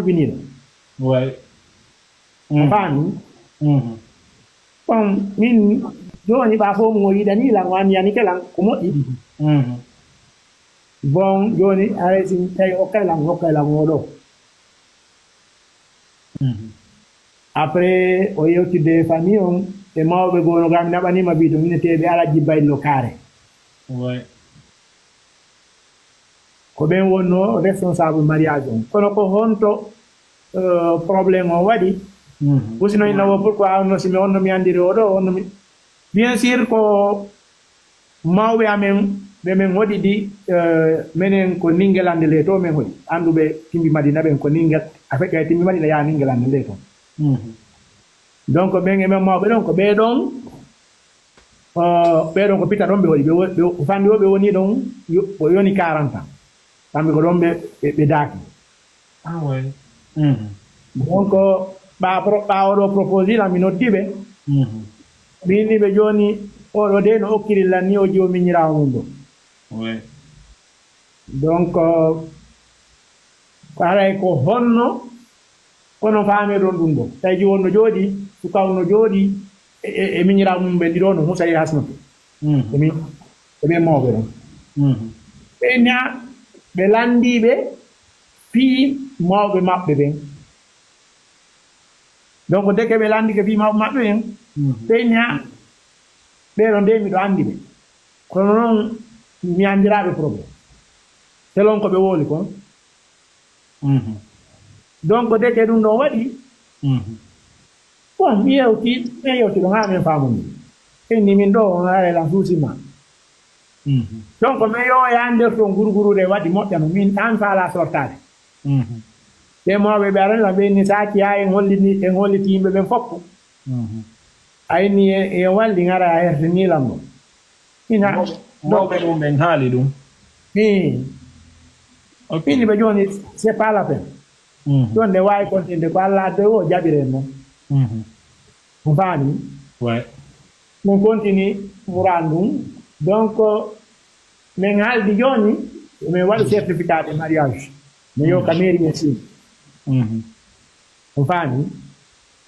vinilo. Ouais. Fami. Bon, min joni ba fo mo yidani la wan yani kala ko modi. Bon, joni arrêti tay okala ngodo. Après o yewti de famille on e mawbe gono gam nabani ma bido min tebe ala jibay lo kare. Ouais. Ko ben wonno responsable mariage on. Kono ko honto problème o wadi. Usino ina wo pourquoi on si me on mi andiri odo on mi bien sûr ko mawbe amen be men hodi di menen ko ningelande le to men hodi andube timbi madina ben ko ningel afeka timbi madina ya ningelande le to donc ben men mawbe don ko be don ko pita don be hodi be fandi be woni don o yoni 40 ans tambi ko don be daki Ah ouais. donc ba odo proposer la minotibe bini be joni odo de no okirilla ni o jomi nyirawo mundo. Ouais. Donc kala ko honno kono faame don dumbo tay wonno jodi su kawno jodi e minyirawo mum be dirono musa yi hasnoto e mawbe don e nya be landibe fi mawbe mabbe ben. Donc dès que be landi ke fi mabbe ben be nya be don de mi do andi be kono non mi andiraɓe probléme selon ko ɓe wooli kon donc deke ɗum ɗon waɗi bon mi yewti ɗon ha min famundi inni min ɗo on arelan suusima donc min yoya nder ton gurgurude waɗi moƴƴano min an faala sortade ɓe mawɓe ɓe aranla ɓenni saki ha en holliti yimɓe ɓen foppo ayni en walli gara a hertinilam ɗo ina donc ɗum ɓen haali ɗum quindi ɓe joni c'est pas la peine ɗon nde wawi continde ko Allah adde o jaɓiren noon mo faami ouais mon continue muran ɗum donc min haaldi joni min waɗi certificat de mariage mi yo ka mairie men sini mo faami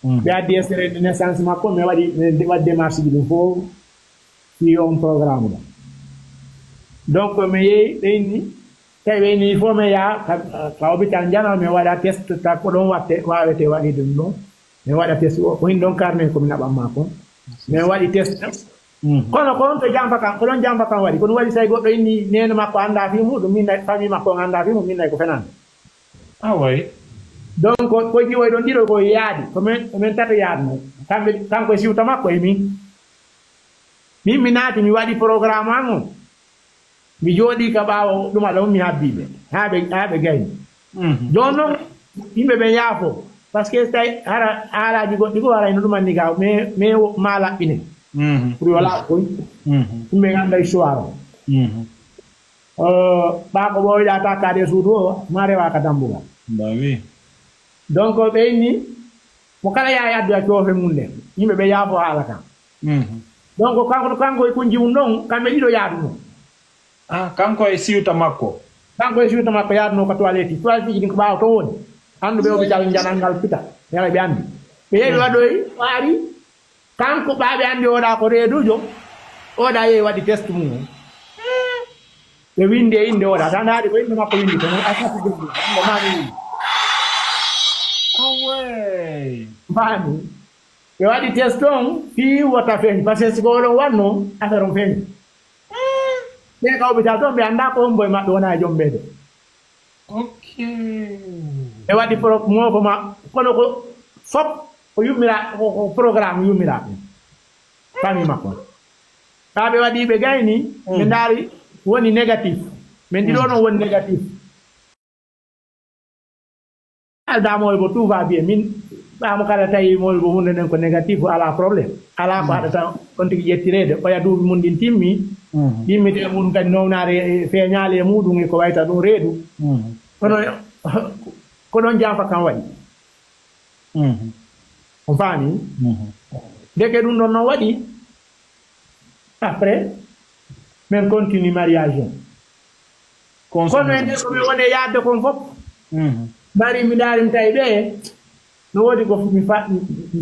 ɓe addi extrait de naissance makko mi waɗi démarche ji ɗum fof fi on programme ɗo donc mi yehi ɓeyni tawi ni fof mi yaha ka hôpital janal mi waɗa test ta ko ɗon wawete waɗide ɗum ɗon mi waɗa test o ko hin ɗon carnet komi naɓanma kon min waɗi test kono ko on to jamfa kan ko ɗon jamfa kan waɗi kono waɗi tawi goɗɗo inni nene makko anda fi muɗum min famille makko anda fi mum min nayi ko fenande ah oui donc ko jiwoy ɗon ɗiɗo ko yaadi komin tato yaadno kanko e siwta makko e min mi naati mi waɗi programme an on mi jooɗi ka ɓaawo ɗum aɗa mi habbiɓe haa ɓe gayni joni noon yimɓe ɓe yaafo par ce que tawi hara haalaji goɗɗi ko warayno ɗum anni ga mais ma laɓɓine pour yo laaɓ koy yimɓe ganda histoire o ɓa ko ɓooyɗa takkade suudu o ma rewa ka dambugal donc ɓeyni mo kala yaha adduya coofe mum nden yimɓe ɓe yaafo haala kan donc kanko e kunji mum ɗon kamɓe ɗiɗo yaaduno ah kanko e siwta makko yaaduno ko toilette ji ɗin ko ɓaawa to woni annduɓe o ɓe cal janal ngal pita yala ɓe anndi ɓe yeeɓi waɗoy waari kanko ɓaaɓe anndi oɗa ko reedujo oɗa yehi waɗi test mum ɓe windi e inde oɗa tan haaɗi ko inde makko windi kono asati jogi inde maɓe windi away faami ɓe waɗi test on fii wota feeñi par ce que siko oɗon wanno affaire on feeñi ɓe ka hôpital toon ɓe annda ko homboye maɓɓe wona e joom ɓeede ok ɓe waɗi moofoma kono ko fop ko yummira ko programme yummiraɓe famille makko ɓa ɓe waɗi ɓe gayni ɓe ndaari woni négatif min ɗiɗo noon woni négatif aldamol bo tout va bien min ɓamo kala tawi mol bo hunde nden ko négatif ala probléme ala ko haɗata on tigi ƴettirede ɓoya duuɓi mum ɗin timmi yimmite mum kadi nownare feeñaali e muɗum e ko wayta ɗum reedu kono ko ɗon janfa kan waɗi on faami deke ɗum ɗon noon waɗi après min continue mariage on kono e nde komi woni yaadde kon fof bari mi daari mi tawi ɓe no woodi ko mi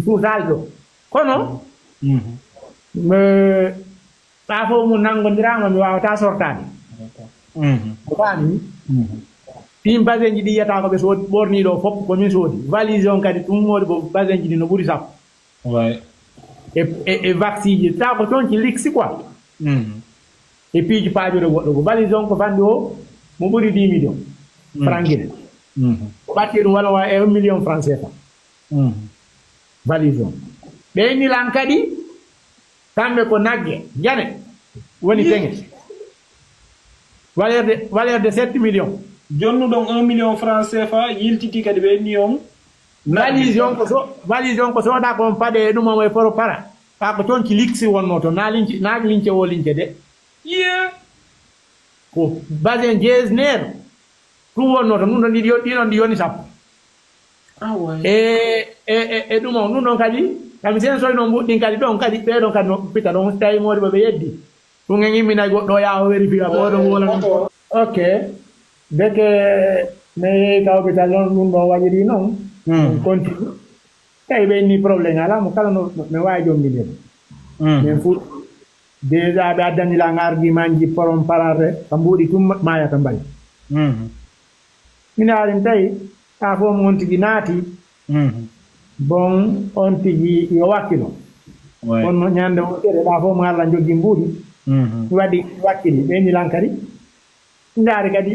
fuutalɗo kono ɓa fof mo nanngodirama mi wawata sortade ko faami fin basin ji ɗi yiyata ko ɓe soodi ɓorniɗo fof komin soodi valise on kadi ɗum woodi ko basin ji ɗi no ɓuuri sappo e vaccine ji taw ko toon ci liksi quoi e piiji paajude goɗɗo ko valise on ko fanndi o mo ɓuri 10 millions franc guine ko ɓatti ɗum walla wa e 1 million franc CFA valise on ɓeynilan kadi kamɓe ko nagge jane woni teŋe valeur de 7 millions jonnuɗon 1 million franc CFA yiltiti kadi ɓeyni on valise on ko sooda kon paɗe ɗum o e poro para ɓa ko toon ci liksi wonno to naaki lince wo lince de ko basin jesner ɗum wonno to ɗum ɗon ɗiɗon ɗi yoni sappo e ɗum on ɗum ɗon kadi kami sen soyno mbuɗɗin kadi ɗon kadi ɓeɗon kadi no pita ɗon tawi modi ɓe yeddi ɗum en imminay goɗɗo yaha vérifié ko oɗon wolana ok deke mi yehi ka hôpital noon ɗum ɗon waɗiri noon continue tawi ɓe inni probléme ala mo kala no mi wawi jombinir min fuɗ déjà ɓe addanila argument ji poron parare ka mbuɗi tum mayata mbali min arin tawi ha fof mo on tigi naati bon on tigi yo wakkilo on ñande o tere ɗa fof mo Allah jogui mbuɗi waɗi wakkili ɓeyni lan kadi ndaari kadi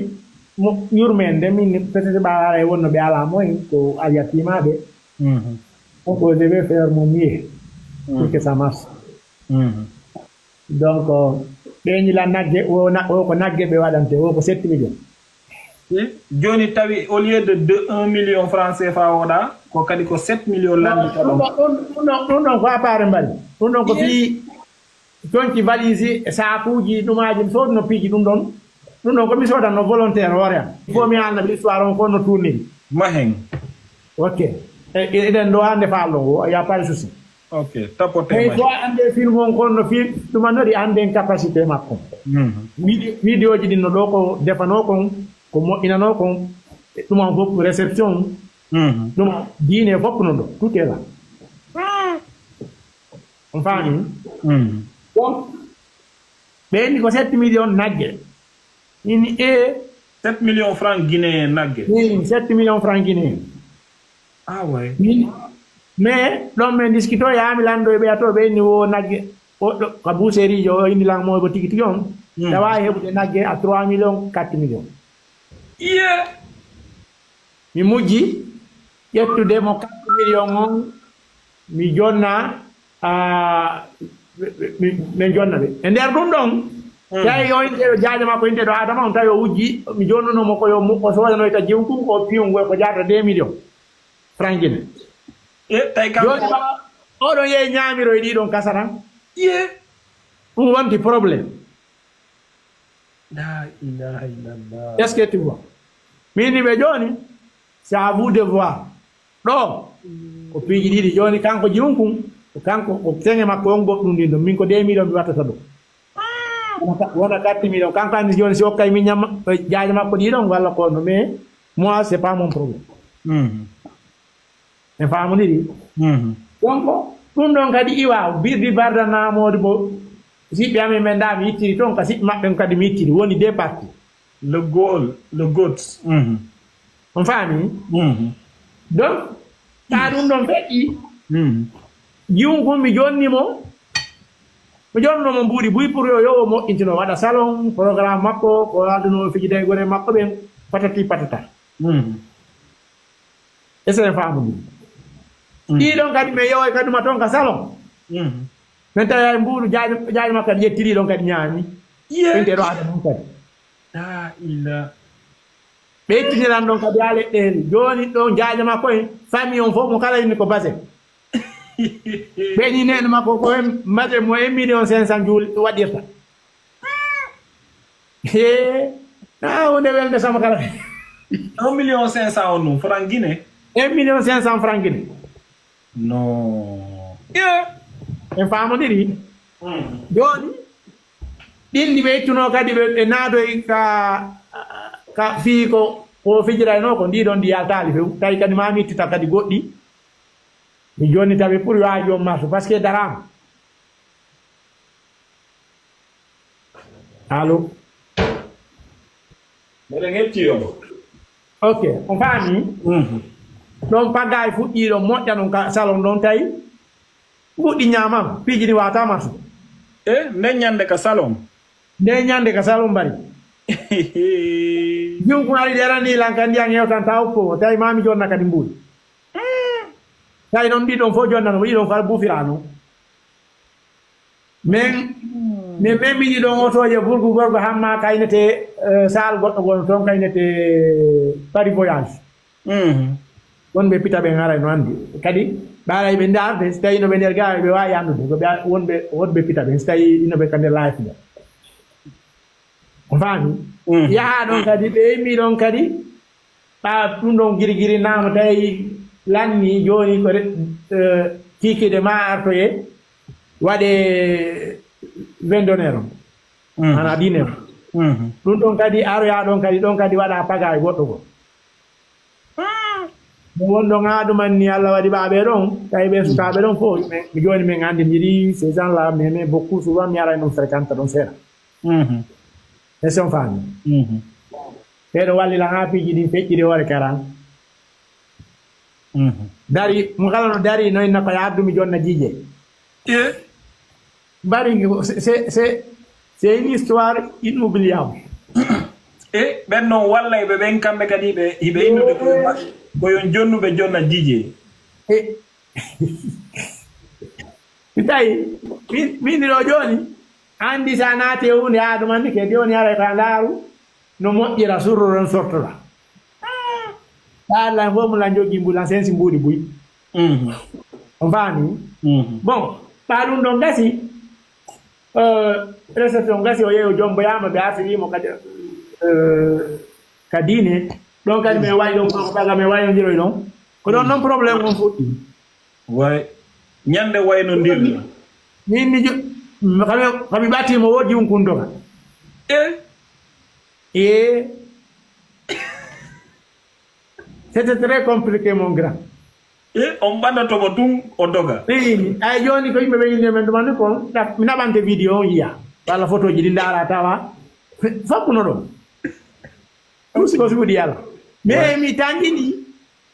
mo yurmende min peut être ɓaara e wonno ɓe ala moyen ko aliyattimaɓe on ko je vais faire mon mieux pour que ça marche donc ɓeyñila nagge o ko nagge ɓe waɗante o ko 7 millions joni tawi au lieu de 1 million franc CFA oɗa ko kadi ko 7 millions landita ɗon ɗum ɗon ko apare mbali ɗum ɗon ko fi tonki valise e sakuji ɗumaji mi soodno piiji ɗum ɗon ko mi soodanno volontaire hoore am il faut mi annaɓe l'histoire on konno tourniri mahen ok eɗen ɗo hande faallo o y a pas de souci ok tapote mais so ande film on konno film ɗumannori anden capacité makko vidéo ji ɗin no ɗo ko defano kon ko moƴƴinano kon ɗum on fof réception ɗum diine fof no ɗo tout est là on faami donc ɓeyni ko 7 millions nagge ini 7 millions francs guinéen nagge 7 millions francs guinéen ouais mais ɗon min discuto yaami lando e ɓeyato ɓeyni wo nagge oɗɗo ka buuserijo o indi lan mo ko tigi tigi on tawa heɓude nagge à 3 millions 4 millions mi mujji ƴettude mo 4 millions on mi jonna min jonna ɓe e nder ɗum ɗon tawi o inteɗo jaaje makko inteɗo adama on tawi o wujji mi jonnunomo koyo o sodanoy ta jiwkum ko piyum goy ko jarata 2 millions franc guine joni oɗon yehi ñaamiro e ɗiɗon kasaran ɗum wonti probléme la ilaha illallah est ce que tu vois mini ɓe joni c'est à vous de voir ɗo ko piiji ɗiɗi joni kanko jiwkum kanko o teŋe makko on goɗɗum ndin ɗon min ko 2 millions mi wattata ɗum wona 4 millions kanko andi joni si hokkay min ñamma jaaje makko ɗiɗon walla ko no mais moi c'est pas mon problème en famoniri donc ɗum ɗon kadi iwa birdi bardanamode bo siɓɓe amen men nda mi yittiri toon ka siɓɓe maɓɓe kadi mi yittiri woni deux parties le goat on faami donc ta ɗum ɗon feƴƴi jiwkum mi jonnimo mi jonnomo mbuuɗi buy pour yo yowo moƴƴintino waɗa salon programme makko ko alduno fijide gone makko ɓen patati patata est ce que faamudi ɗiɗon kadi mi yowoy kadi ma toon ka salon min tawi mbuuɗu jaaji makko kadi yettiri ɗon kadi ñaami ɓenteɗo ada ɗum kadi la ila ɓeytiniran ɗon kadi ha leɗɗeli joni ɗon jaaje makko en famille on fof mo kala inni ko base ɓeyni nene makko ko mate mo 1 million 500 juuli waɗirta hunde welde sama kala 1 million 500 on ɗum franc guine 1 million 500 franc guine non en famodiri joni ɗinɗi ɓe ittuno kadi ɓe naadoy ka fii ko o fijirayno ko ndi ɗon ndi yaltali few tawi kadi ma mittita kadi goɗɗi mi joni tawi pour yo ha joom marché par ce que darama allo mbeɗen hettiyo ok on faami ɗon pagga e fuɗɗiɗo moƴƴa ɗon ka salon ɗon tawi fuɗɗi ñamama piiji ɗi wata marché nden ñande ka salon nde ñande ka salon mbari jum ko ari ɗerani lan kan ndiyan yewtan taw ko tawi mami jonna kadi mbuuɗi tawi noon ɗiɗon fof jonnano ɗiɗon far bufirano min miɗi ɗon otoje burgu gorgo hamma kaynete sal goɗɗo gon toon kaynete paris voyage wonɓe pita ɓe garay no andi kadi ɓaray ɓe darde so tawi inoɓe nder gawe ɓe wawi andude ko wonɓe pita ɓe so tawi inoɓe ka nder life ɓe o faami yaha ɗon kadi ɓe immi ɗon kadi ɓa ɗum ɗon guiri nama tawi lanni joni ko kikide ma artoye waɗe vendonnaire on ana dine on ɗum ɗon kadi aroya ɗon kadi waɗa paga e goɗɗo go mo wonɗon ha ɗumanni Allah waɗi ɓaɓe ɗon tawi ɓe sukaɓe ɗon fof mi joni min andi jiɗi ces gens là mais beaucoup souvent mi ara e noon fréquente ɗon seeɗa est-ce on faami ɓeɗo wallila ha piiji ɗin feƴƴiri hoore karan dari mo kala no dari noy nako yaddumi jonna jiije mbari c'est une histoire inoubliable ɓen noon walla ɓe ɓen kamɓe kadi hiɓe innude koyon jonnuɓe jonna jiije tawi mini ɗo joni andi sa naati e hunde ha ɗumanni ke joni arata ndaaru no moƴƴira surroron sortora ɗaarlan fof mu lan jogui mbulan sensi mbuuɗi buy on faami bon ɓa ɗum ɗon gasi réception gasi o yeeyo jomboyama ɓe artirimo kadi ka diine ɗon kadi min wayi ɗon ko ɓaga min waynodiroy ɗon ko ɗon noon probléme on fuɗɗi way ñande waynodirɗi min ni kami ɓattimo woodi un kundoka c'était très compliqué mon grand on ɓannatomo tun o doga ay joni ko yimɓe ɓe yinde men ɗumani kon mi naɓante vidéo on yiya walla photo ji ɗi ndaara tawa fakkuno ɗon ɗum siko suuɗi yala mais mi tanƴini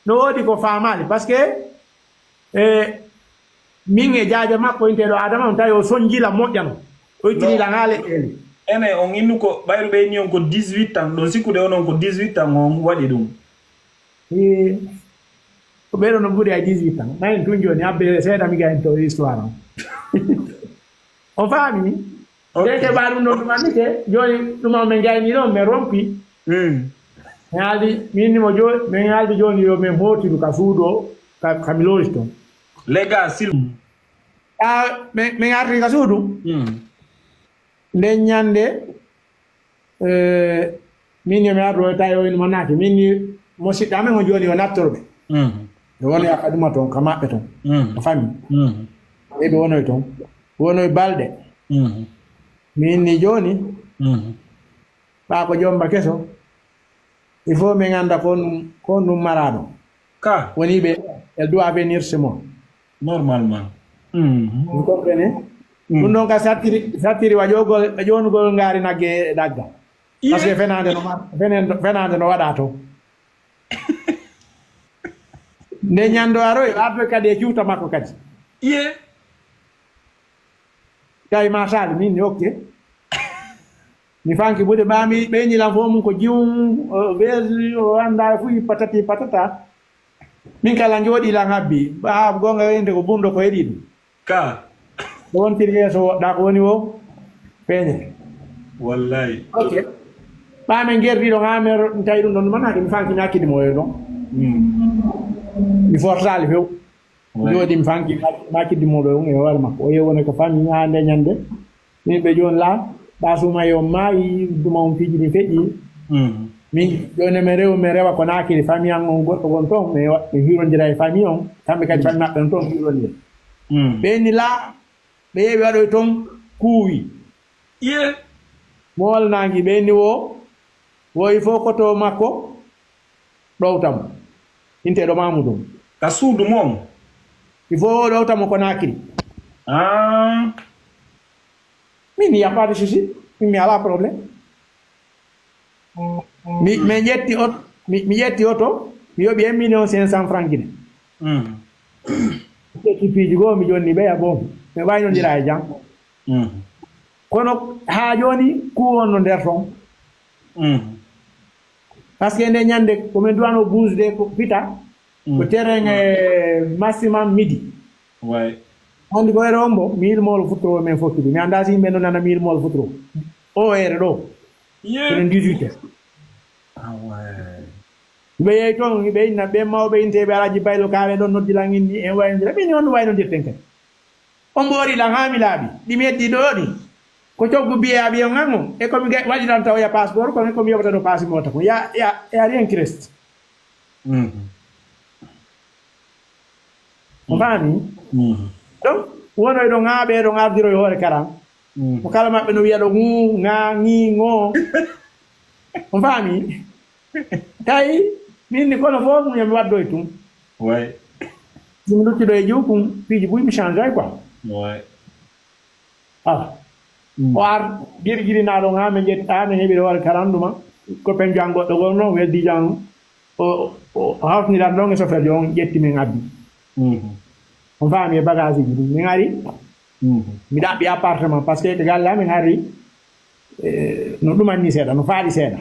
no woodi ko famali par ce que min e jaaja makko inteɗo adama on tawi o soñjila moƴƴano o ittinila ha leɗɗele ene on innu ko ɓayru ɓe inni on ko 18 ans ɗon sikkude onon ko 18 ans on waɗi ɗum ko ɓeɗo no ɓuuri ay 18 ans nayin tun joni abbe seeɗa mi gayen to histoire on on faami te keɓa ɗum ɗo ɗumanni ke joni ɗuma min gayni ɗon min rompi min haaldi minnimo joni min haaldi joni yo min hotiru ka suudu o kami loris toon les gars sil min arti ka suudu nden ñande min yo mi ardo tawi o inmo naati min ni mo siɗɗa men o joni yo nattorɓe ɓe wonoy akaduma toon ka maɓɓe toon o fami ɓe wonoy toon wonoy balɗe min ni joni ɓa ko jomba keso il faut min anda ko num maraɗo ka woni ɓe elle doit venir chez moi normalement vous comprenez ɗum ɗon ka sattiri waƴogol ɓe ƴonugol ngaari nagge ɗagga par ce que fenade no waɗa to nde ñando aroy arde kadi e juuta makko kadi tawi ma sali min ni okke mi fanki ɓuuɗe ɓami ɓeynilan fo mum ko jiwum weesi o anda fuyi patati patata min kala jooɗilan habbi ɓa gonga wende ko bumɗo ko heeɗi ɗum ka ɗo wontiri yeeso woɗɗa ko woni o peeñe wallahi ok ɓamen gerdiɗo ha mer tawi ɗum ɗon ɗumanake mi fanki mi hakkidi mo oyo ɗon mi fortali few jooɗi mi fanki mi hakkidi mo ɗo e hoore makko o yewone ko fammi ha nde ñande min ɓe joni la ɓasuma yo maayi duma on piiji ɗi feƴƴi min joni mi rew mi rewa ko naakiri famille an on goɗɗo gon toon mi hirodira e famille on kamɓe kadi famille maɓɓe on toon hirodira ɓeni la ɓe yeewi waɗoy toon kuuwi mo wolnagi ɓeni wo woyi fof koto makko ɗowtamo inteɗo Mamoudou ka suudu moom il faut ɗowtamo Conakry min y a pas de souci min mi ala probléme mi ƴetti oto mi ƴetti oto mi yoɓi 1 500 000 francs guine équipe ji goo mi jonni ɓeya goo mi waynodira e jam kono ha joni ku wonno nder ton par ce que nde ñande komin duwano bousde ko pita ko terrain maximum midi andi ko ere ombo 1000 mol futuro men fottude mi anda si yimɓe no nana 1000 mol futuro o ere ɗo kono 18 heures ɓe yeyi toon ɓe inna ɓe mawɓe inteɓe alaji baylo kawe ɗon noddilan inni en waynodira ɓini on waynodirten kadi on mboori lan ha mi laaɓi ɗi meddi ɗo ɗi ko coggu biya ɓiyon ango e komi waɗiran taw ya passeport kono komi yoɓata ɗo passimota ko ya rien qui reste o faami donc wonoy ɗo ŋaaɓe ɗo ŋabdiro e hoore karam ko kala maɓɓe no wiya ɗo ŋu ŋa ŋi ŋo o faami tawi minni kono fof yomi waddo e tum somi luttiɗo e juukum piiji ɓuy mi change ay quoi ala o ar giri giri naɗo ha mi ƴetta mi heɓiri hoore karam ɗuma copain jan goɗɗo gonno weddi jan o hawtiniran ɗon e chauffeur jo on ƴetti min abbi on faami e bagage ji ɗum min ari mi ɗaɓɓi appartement par ce que ɓe galla min ari no ɗumanni seeɗa no faaɗi seeɗa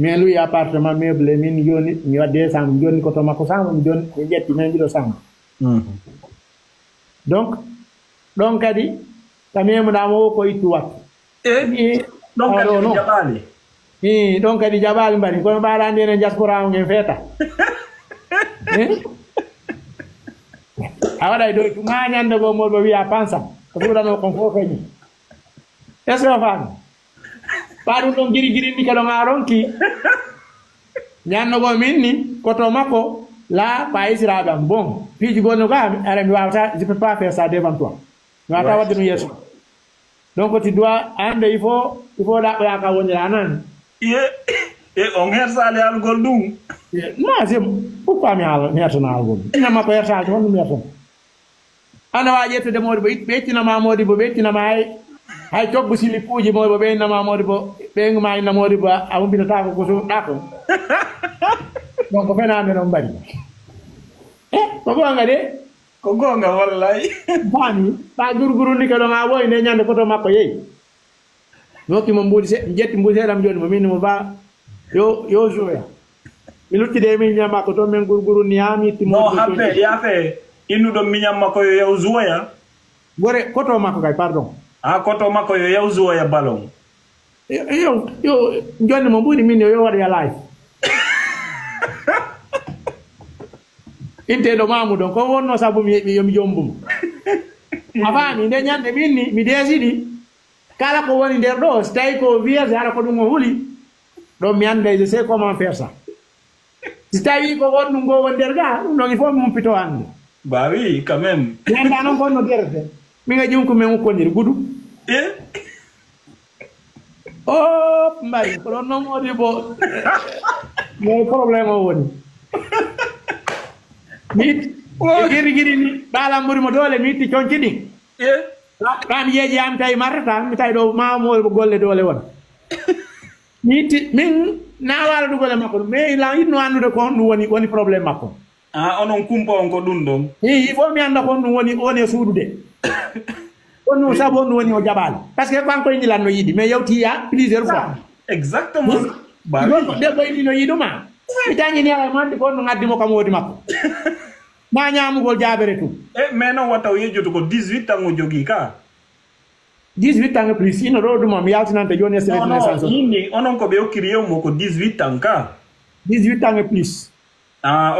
min luyi appartement meuble min joni mi wadde sambo mi jonni koto makko sambo mi jonni mi ƴetti min mbiɗo sambo donc ɗon kadi tamemuɗama o ko ittu wattu ɗon kadi jaɓali ɗon kadi jaɓali mbani kono ɓaɗandi enen diaspora o gen feeta a waɗay doy tu ma ñande goo molɓe wiya pensam ko suuɗano kon fof kañi est ce que o faami ɓa ɗum ɗon giri giri ni kadi nga ronki ñannogoo min ni koto makko la payisiraɓe am bon piiji gonno ga ara mi wawata je peux pas faire ça devant toi mi wawata wadde ɗum yeeso donc tu dois ande il faut ɗaɓɓoya ka wonira anani e on hersali algol ɗum non c'est pourquoi mi hertana algol ina makko hertaki honɗum hertana anda wawi ƴettude modi bo ɓe ƴettinama modi bo ɓe ƴettinama hay coggu silipuji modi bo ɓe innama modi bo ɓeyguma inna modi bo a humbinatako ko suɗɗa ko donc ko fenade noon mbaɗi ko gonga de ko gonga wallay faami ɓa gurguru ndi kaɗo ma woy nde ñande koto makko yeeyi mi hokkimo mbuudi jetti mbuudi seeɗam joni mo min mo ba yo joya mi luttide min ñam makko toon min gurguru ni ha mi itti no haɓɓe yaafe innuɗo miñam makko yo yaw joya gore koto makko kay pardon koto makko yo yaw joya ballon yo jonni mo mbuudi min yo waɗa live inteɗo Mamoudou ko wonno saabu mi heɓi yomi jombumo a faami nde ñande min ni mi deesiɗi kala ko woni nder ɗo so tawi ko vierge ara ko ɗum o huuli ɗon mi ande je sais comment faire ça si tawi ko won ɗum go woni nder ga ɗum ɗon il faut mi humpito hande bah oui quand même ñanda noon gonno guerte min e ƴumko min hukkodiri gudu o mbari ko ɗon noon woni bo mais probléme o woni mi giri giri ni ɓalam ɓurimo doole mi itti conci ɗin ɓami yeeji ami tawi martata mi tawi ɗo mamol ko golle doole wona mi itti min nawala ɗugole makko ɗum mais la yitno andude ko ɗum woni probléme makko onon kumpa on ko ɗum ɗon il faut mi anda ko ɗum woni e suudude on ɗum saabu on ɗum woni o jaɓali par ce que kanko yiɗilan no yiiɗi mais yewtiya plusieurs fois exactement ɗo debbo yiɗi no yiɗuma mi tañini ala mande ko no ngaddimo kam woodi makko ma ñamugol jaabere tum mais noon watta o yejjuto ko 18 ans o jogii ka 18 ans plus ino ɗo ɗuma mi yaltinante joni extrait de naissance yimɓe onon ko ɓe hokkiri yewmo ko 18 ans ka 18 ans plus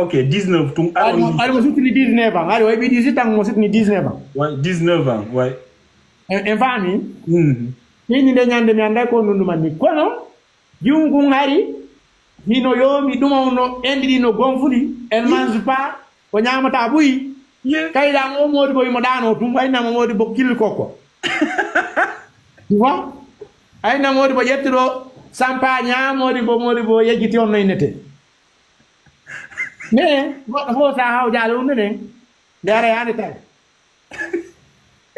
ok 19 tum ari mo suttini 19 ans ari o heɓi 18 ans mo suttini 19 ans 19 ans way en faami hini nde ñande mi anday ko nunduman ni kono jungun ari hino yoomi ɗuma no enɗiɗi no gonfuli elle mange pas ko ñamata ɓuyi kayɗam o modi bo wimo ɗano tum aynama modi bo killi kokko wa aynama modi bo ƴettuɗo sampa ñamodi bo yejjiti on no innete ne mo sa haw jalo ne dare yani tay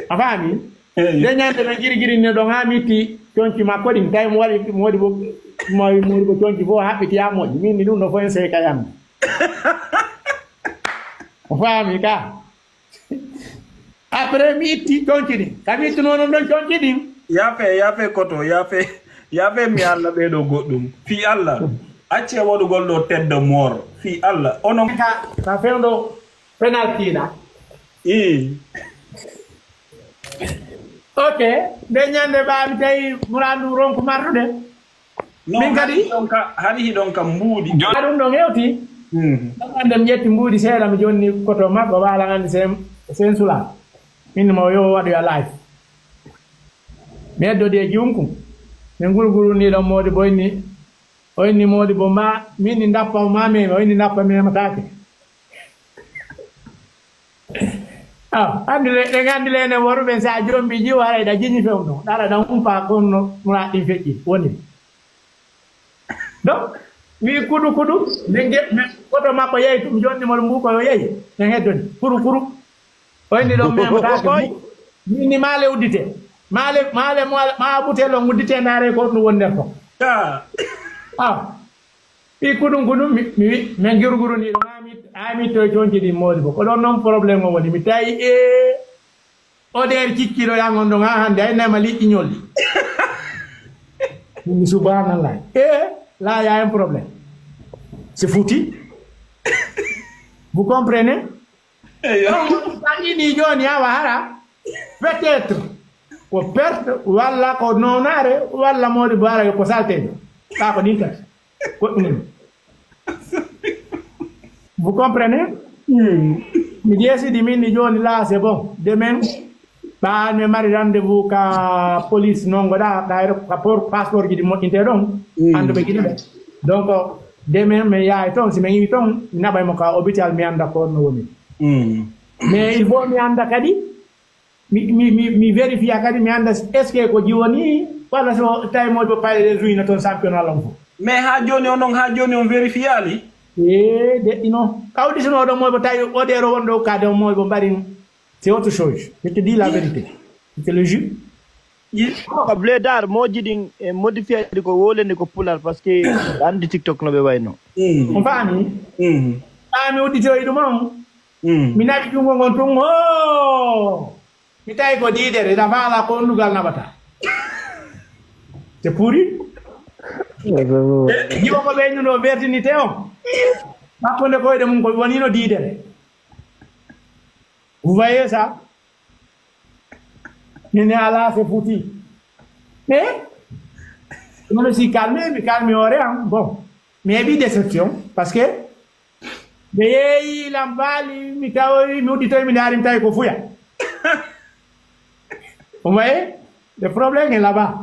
afami de nyande na giri ne do ngamiti tonci makko din tay mo wali modi bo modi bo tonci bo habiti ya modi min ni dum no fo en se kayam afami ka après mi ti tonci din kami to non don tonci din yafe koto yafe mi alla be do goddum fi alla acce wodu goldo teddo mor fi alla onon ka fendo penalty la ok de nyande baami tay murandu ronko marrude min kadi hani hidon kam mbudi adum do ngewti andam jetti mbudi seeda mi jonni koto makko wala ngandi sen sula min mo yo wadu ya live meddo de junkum ne ngulgulu ni do modi boyni oyni modi bo ma min ni ndappa ma me oyni ndappa me matake andile ne woru ben sa jombi ji wara da jinni fewdo dara da umpa konno mura din feji woni donc mi kudu nge koto makko yeyi tum jonni mo mbuko yo yeyi ne heddoni kuru oyni do me matake ni male udite male ma butelo ngudite ndare ko no wonde ko mi kudu mi ngiruguru ni ami to jonji di modi ko don non problème woni mi tay o der cikkilo yangondo nga hande ay nama liɗɗi ñolli mi subhanallah là y a un problème c'est foutu vous comprenez ni joni awa hara peut-être ko perte walla ko nonare walla modi bara ko salte ka ko dinta ko vous comprenez mi jesi di min ni joni là c'est bon demain ba me mari rendez-vous ka police non goda ka passeport ji di mo inte don ando be gidebe donc demain me yaay ton si me ngi ton na bay mo ka hôpital mi anda ko no woni mais il faut mi anda kadi mi vérifia kadi mi anda est-ce que ko jiwoni wala so tay mo do pay les ruines ton championnat lamfo mais ha joni on vérifiali de ino kawdi sono do mo tay o dero wondo ka do mo bo bari c'est autre chose je te dis la vérité c'est le jus ko bledar mo jidin modifier ko wolende ko pular parce que andi TikTok no be wayno on fami ami udito idu mon mi nabi jungo ngon tung ho mi tay ko didere da mala ko ndugal nabata c'est pourri jiwo ko be nyuno vertinité on makko ne ko de mun ko wonino didere vous voyez ça mais là c'est foutu mais je me suis calmé bon mais bi déception parce que de yeyi lambali mi tawi mi udito mi darim tay ko fuya vous voyez le problème est là-bas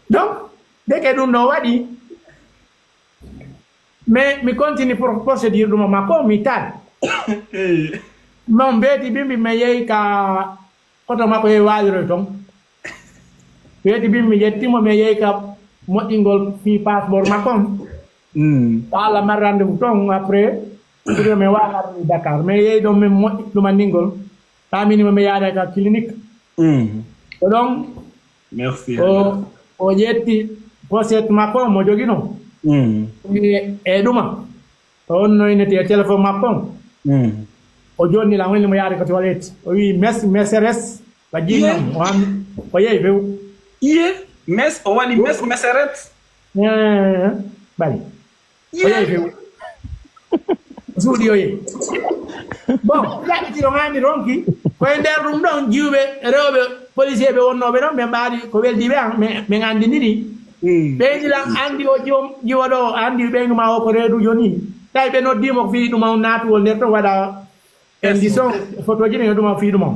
donc dès que nous wadi mais mi continue pour procédure duma mako mi tal non beti bimbi me yeyi ka koto mako yeyi waliro ton beti bimbi yettimo me yeyi ka moƴƴingol fi passeport makon ala mar rendez-vous ton après pour me wala Dakar mais yeyi ɗon min moƴƴi ɗumandingol taminima mi yaada ka clinique donc merci o yetti poset makko mo jogino e ɗuma on noynete téléphone makko o jonni la woni mo yaade ko toilette o wi mesres ba jinam o yeyi few mes o wani meseret bari o yeyi few suudi o yeyi bon yaɗitiro ngani ronki koye nder ɗum ɗon jiwɓe rewɓe policier ɓe wonnoɓe ɗon ɓe mbaɗi ko weldiɓe an min andiniri ɓeydilan andi o jiwoɗo andi ɓeygu ma o ko reedu joni tawi ɓe noddimo ko fi ɗuma natuwol nder ton waɗa indition photo ji ɗe ɗuma fi ɗuma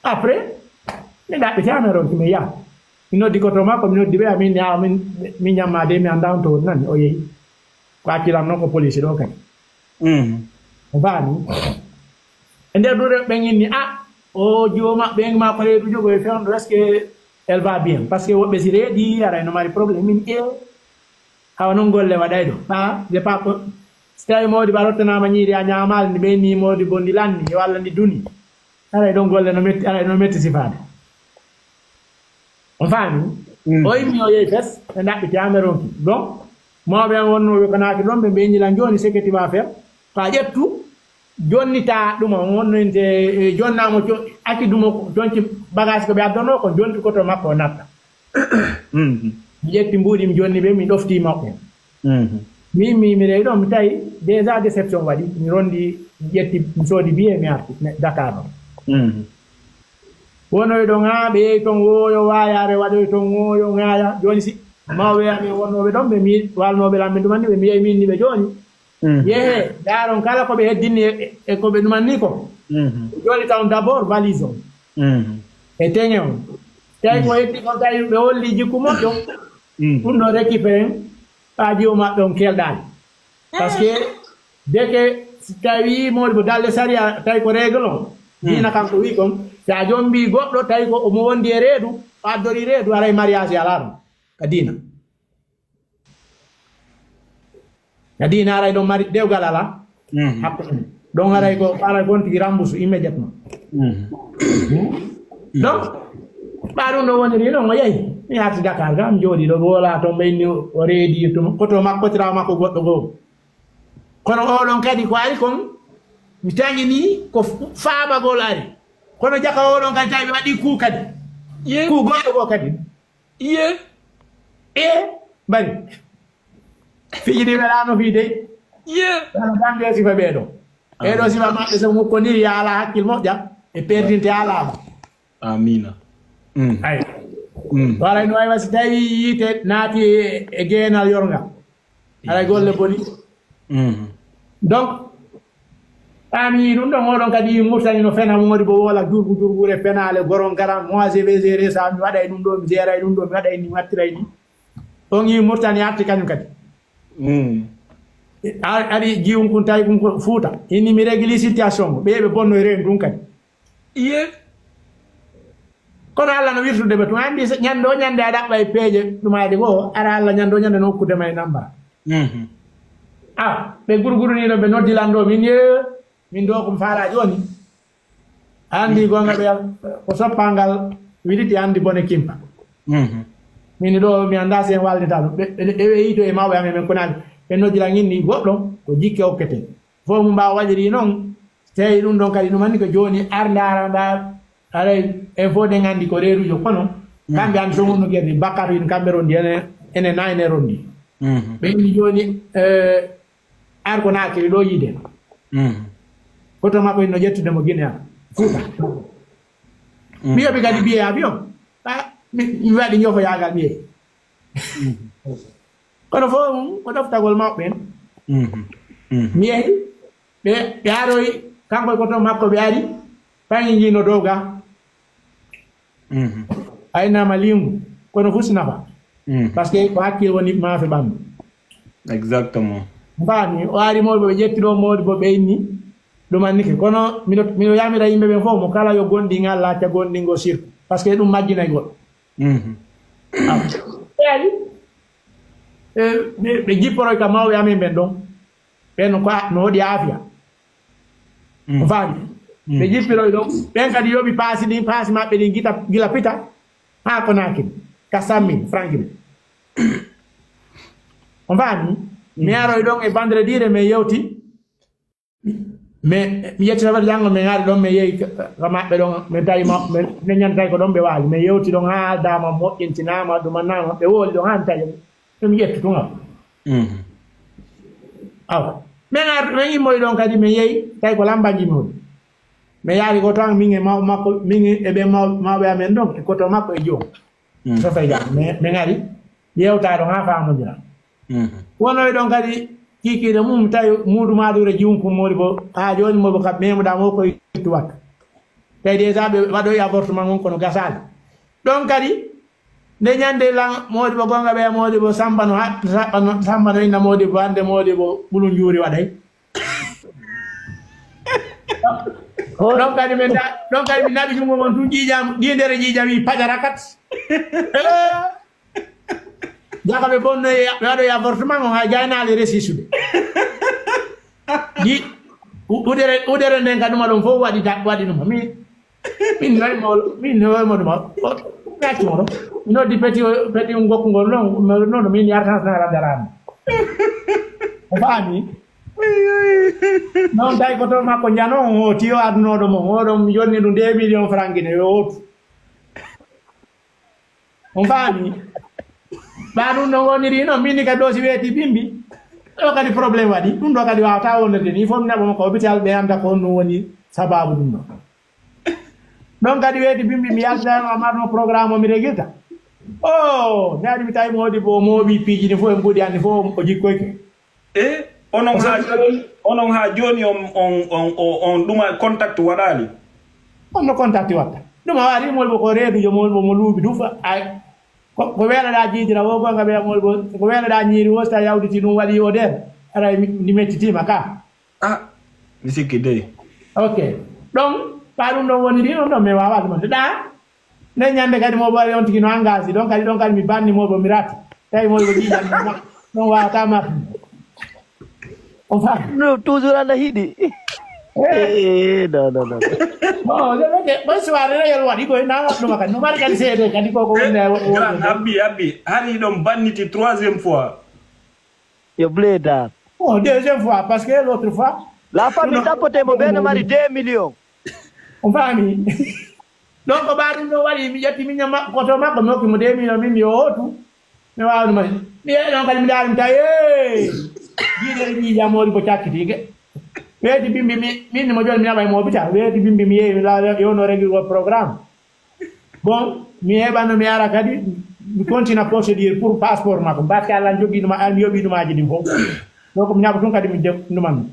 après mi ɗaɓɓitama ronki mi yaha mi noddi koto makko mi noddi ɓe amin min ñammade mi anda on to nani o yeehi ko accilam noon ko police ɗo kadi o faami e nder ɗuɗe ɓe inni o jiwoma ɓeygu ma ko reedu jogo e fewndo est ce que elle va bien parce que woɓɓe si reeɗi ara no mari probléme min hawa non golle waɗay ɗo ha de pas ko so tawi mawdi ba rottanama ñiiri a ñamal ndi ɓeyni mawdi bo ndi lanni walla ndi duni aray ɗon golle no metti aray no metti sifade on faami o yimmi o yehi fes ɓe ɗaɓɓiti ameronki donc mawɓe an wonnoɓe ko naaki ɗon ɓe mbeñilan joni sécurité va faire ka ƴettu jonnita ɗuma wonninte jonnamo acci ɗuma jonci bagage ko ɓe addono ko jonti koto makko o natta mi ƴetti mbuuɗi mi jonni ɓe mi ɗofti makko mi rewi ɗon mi tawi déjà déception waɗi mi rondi mi ƴetti mi soodi biye mi arti Dakar ɗon wonoy ɗon ha ɓe yehi toon woyo wayare waɗoy toon woyo ŋaaya joni si mawɓe amin wonnoɓe ɗon ɓe mi walnoɓe lamɓe ɗumanni ɓe mbiya min ni ɓe joni yehe daron kala koɓe heddinni e koɓe ɗumanni ko joni taw d' abord valise on e teŋe on tawi ko heddi kon tawi ɓe holli jikku moƴƴo ɗum ɗo récupéré ha jiwo maɓɓe on kelɗani par ce que dès que si tawi mawɗi bo dalle saria tawi ko règle on dina kanko wi kon sa jom mbi goɗɗo tawi ko omo wondi e reedu o addori reedu aray mariage ala ɗum ka dina ka dina aray ɗon mari dewgal ala hakkude ɗon aray kon tigi rembousse immédiatement donc ɓa ɗum ɗo woniri ɗon o yehi mi arti Dakar kam jooɗi ɗo wola toon ɓenni o reedi koto makkotirawo makko goɗɗo goo kono oɗon kadi ko ari kon mi tañini ko faamagol ari kono jaka oɗon kadi tawi ɓe waɗi kuu kadi kuu goɗɗo goo kadi bari fiji ɗi weɗano fi dey ana damde sifa ɓeeɗo ɓeeɗo sifa maɓɓe so mukkodiri ya ala hakkil moƴƴa e perdinte alama amina ay waray no wawi si tawi yiite naati e geenal yorga aray golle boni donc ami ɗum ɗon oɗon kadi murtani no fena modi bo wola jurgure penale goron garan moi je vais gérer ça mi waɗay ɗum ɗo mi géray ɗum ɗo mi waɗay ni wattiray ni on yi murtani arti kañum kadi aɗi jiwum kun tawi kum ko Fuuta inni mi régli situation ko ɓeɓe bonno e reen ɗum kadi kono Allah no wirtude ɓe tun andi ñande o ñande a ɗaɓɓa e peeje ɗumaɗe goo ara Allah ñande o ñande no hokkudema e nambara ɓe gurgurunino ɓe noddilanɗo min min ɗo komi faala joni andi gonga ɓe ko soppalngal wiɗiti andi bone kimpa min ɗo mi anda sen waldita ɗum ɓe yito e mawɓe amen men konani ɓe noddilan inni goɗɗo ko jikke hokkete fof mum mbawa waɗiri noon tawi ɗum ɗon kadi ɗumanni ko joni ardara mba aray info ɗe gandi ko reerujo kono kamɓe andi so mumno guerdi bakkat win kamɓe rondi ene nayne rondi ɓe inni joni ar ko nakiri ɗo yiide koto makko no ƴettudemo Guinée a Fuuta mbiyoɓe kadi biye avion mi waɗi ñofoyagal ɓiye kono fof mum ko ɗoftagol mawɓe mi yehi ɓe aroy kanko koto makko ɓe ari pañi jino dow ga aynama lingu kono fusi nafa par ce que ko hakkille woni maafe ɓamdu exactement mbami o ari mawɗi ɓe ƴettiɗo mawɗi bo ɓeyni ɗumannike kono mino yamira yimɓe ɓen fof mo kala yo gonɗi ngalla acca gonɗingo surtout par ce que ɗum majjinay goɗɗo ɓeari ɓe jipporoy ka mawɓe amen ɓen ɗon ɓen no waɗi aafiya o faami ɓe jippiroy ɗon ɓen kadi yoɓi paasi ɗin paasi maɓɓe ɗin gila pita ha ko nakin ka sammin franquine on faami mi aroy ɗon e vendredi mi yewti mais mi yettita waɗi janngo mi ari ɗon mi yehi ka maɓɓe ɗon mi tawi mi ñantay ko ɗon ɓe waali mi yewti ɗon ha dama moƴƴintinama ɗumannama ɓe wooli ɗon ha mi tawi ɗum ƴettu tun awa min immoy ɗon kadi mi yehi tawi ko lambanjimi hon mi yaari ko tan min e mawɓe makko min e ɓe mawɓe amen ɗon e koto makko e joom so fay jam min ari yewta ɗon ha famodira wonoy ɗon kadi kikiɗe mum tawi mudu madure jiwum kum modi bo ha joni mobo kam memuɗama o koye ittu wakka tawi déjà ɓe waɗoy avortement on kono gasali ɗon kadi nde ñande lan modi bo gonga ɓe modi bo sambano inna modi bo hande modi bo ɓulum juuri waɗay ɗon kadi min naɓi jungo mon tun ƴiƴam ɗi nder ƴiƴam wi paƴara kat jaka be bonno yado ya avortement ha jayna le resisude di udere nden kaduma don fo wadi dum min lay mo min no mo ngati mo no di peti ngokku ngol non min yarta na daran fami non dai ko to makko jano o tiyo adno do mo odom yonni dum 2 million francs ne yo on fami banu no woni no min ka do si weti bimbi o kadi problème wadi dum do kadi wata wonde ni fom na mo ko hospital be anda ko no woni sababu dum no non kadi weti bimbi mi yalda amarno programme mi regita oh nadi mi tay modi bo mobi piji ni fo en budi andi fo o jikkoyke onon ha joni on duma contact wadali on no contact watta duma wari mol ko reedu yo mol mo luubi dufa ay ko wela da jidira wo gonga be mol ko wela da nyiri wosta yawditi dum wali o der ara ni mettitima ka mi sikki dey okay donc parum no woni dino no me wawa dum da ne nyande kadi mo bari on tigi no engagé donc kadi mi banni mo bo mirati tay mo bo jidan non wa ta ma on va no toujours ala hidi no oh de ba suare re yel wadi ko na no makani no mari kadi sede kadi ko abi hari dom banniti 3e fois yo bleda oh 2e fois parce que l'autre fois la famille tapote mo ben mari 2 millions on fami donc baru no wali mi jatti mi nyama ko to makko mo ki mo 2 millions mi yotu mi waawu ma mi non kadi mi dal mi tay jide ni jamori ko takkitige weti bimbi min mo joni mi nabay mo bita weti bimbi mi yewi la yo no régler le programme bon mi hebano mi ara kadi mi continue procédure pour passeport makko barka Allah jogi duma al mi yobi duma jidi fo donc mi nyaba tun kadi mi def numan